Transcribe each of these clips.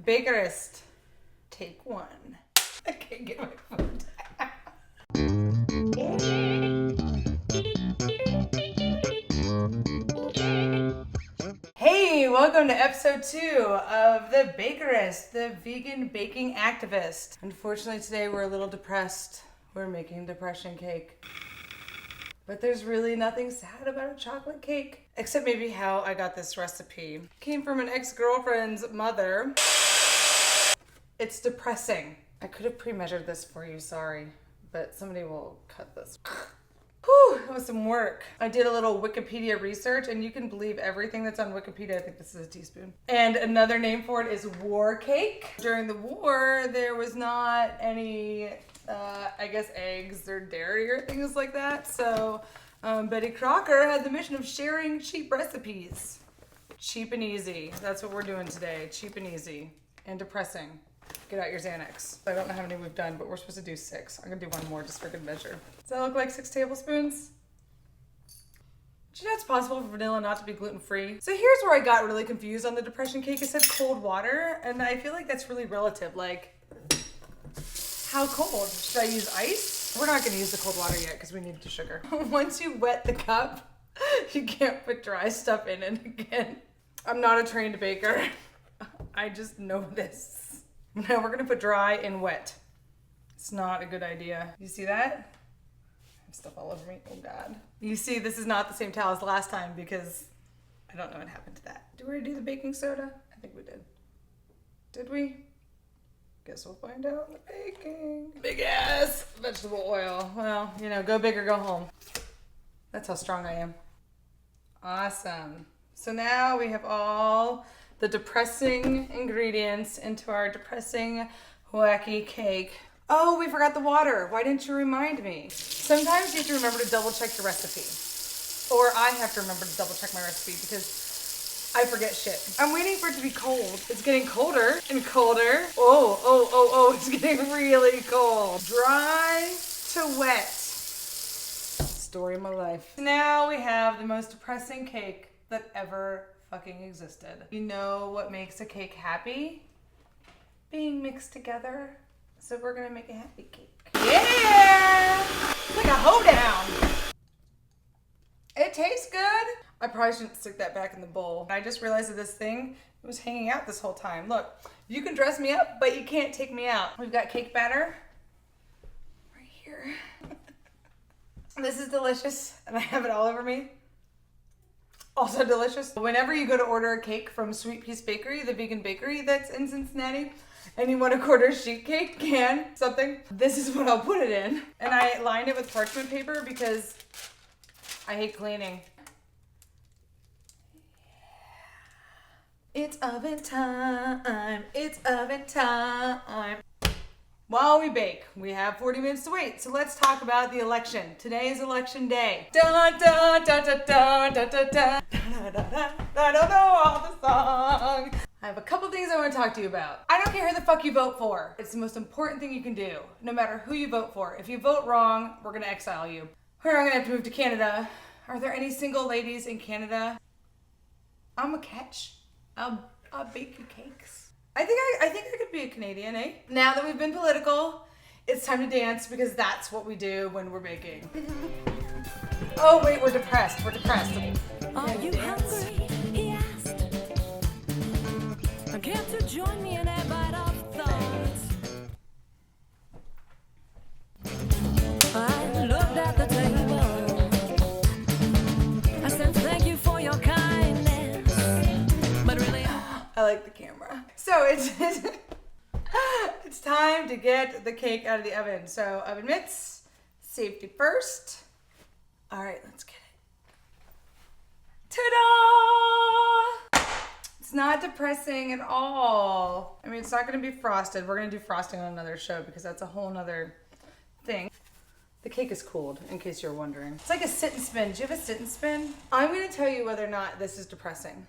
Bakerist. Take one. I can't get my foot. Hey, welcome to episode 2 of The Bakerist, the vegan baking activist. Unfortunately, today we're a little depressed. We're making depression cake. But there's really nothing sad about a chocolate cake, except maybe how I got this recipe. It came from an ex-girlfriend's mother. It's depressing. I could have pre-measured this for you, sorry, but somebody will cut this. Whew, that was some work. I did a little Wikipedia research, and you can believe everything that's on Wikipedia. I think this is a teaspoon. And another name for it is war cake. During the war, there was not any, I guess, eggs or dairy or things like that. So Betty Crocker had the mission of sharing cheap recipes. Cheap and easy. That's what we're doing today. Cheap and easy. And depressing. Get out your Xanax. I don't know how many we've done, but we're supposed to do 6. I'm gonna do one more just for good measure. Does that look like 6 tablespoons? Do you know it's possible for vanilla not to be gluten-free? So here's where I got really confused on the depression cake. It said cold water, and I feel like that's really relative. Like, how cold? Should I use ice? We're not gonna use the cold water yet because we need the sugar. Once you wet the cup, you can't put dry stuff in it again. I'm not a trained baker. I just know this. Now we're gonna put dry and wet. It's not a good idea. You see that? I have stuff all over me, oh God. You see, this is not the same towel as last time because I don't know what happened to that. Did we already do the baking soda? I think we did. Did we? Guess we'll find out in the baking. Big ass vegetable oil. Well, you know, go big or go home. That's how strong I am. Awesome. So now we have all the depressing ingredients into our depressing wacky cake. Oh, we forgot the water. Why didn't you remind me? Sometimes you have to remember to double check your recipe. Or I have to remember to double check my recipe because I forget shit. I'm waiting for it to be cold. It's getting colder and colder. Oh, it's getting really cold. Dry to wet. Story of my life. Now we have the most depressing cake that ever fucking existed. You know what makes a cake happy? Being mixed together. So we're gonna make a happy cake. Yeah! It's like a hoedown. It tastes good. I probably shouldn't stick that back in the bowl. I just realized that this thing was hanging out this whole time. Look, you can dress me up, but you can't take me out. We've got cake batter right here. This is delicious, and I have it all over me. Also delicious. Whenever you go to order a cake from Sweet Peace Bakery, the vegan bakery that's in Cincinnati, and you want to order sheet cake, something, this is what I'll put it in. And I line it with parchment paper because I hate cleaning. It's oven time. It's oven time. While we bake, we have 40 minutes to wait. So let's talk about the election. Today is election day. Da da da da da da da da. I don't know all the song. I have a couple things I want to talk to you about. I don't care who the fuck you vote for. It's the most important thing you can do, no matter who you vote for. If you vote wrong, we're gonna exile you. Or I'm gonna have to move to Canada. Are there any single ladies in Canada? I'm a catch. I'll bake you cakes. I think I could be a Canadian, eh? Now that we've been political, it's time to dance because that's what we do when we're baking. Oh wait, we're depressed. We're depressed. Are you hungry? He asked. Care to join me in a bite of thoughts? I looked at the table. I said thank you for your kindness. But really, I like the camera. So it's time to get the cake out of the oven. So oven mitts, safety first. All right, let's get it. Ta-da! It's not depressing at all. I mean, it's not gonna be frosted. We're gonna do frosting on another show because that's a whole nother thing. The cake is cooled, in case you're wondering. It's like a sit and spin. Do you have a sit and spin? I'm gonna tell you whether or not this is depressing.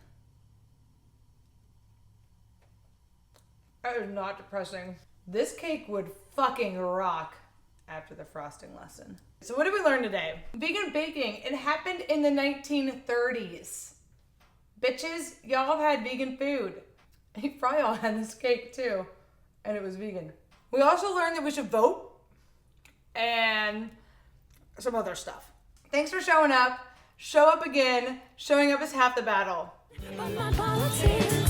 That is not depressing. This cake would fucking rock after the frosting lesson. So what did we learn today? Vegan baking, it happened in the 1930s. Bitches, y'all have had vegan food. Hey, Fryo had this cake too, and it was vegan. We also learned that we should vote and some other stuff. Thanks for showing up. Show up again. Showing up is half the battle. But my politics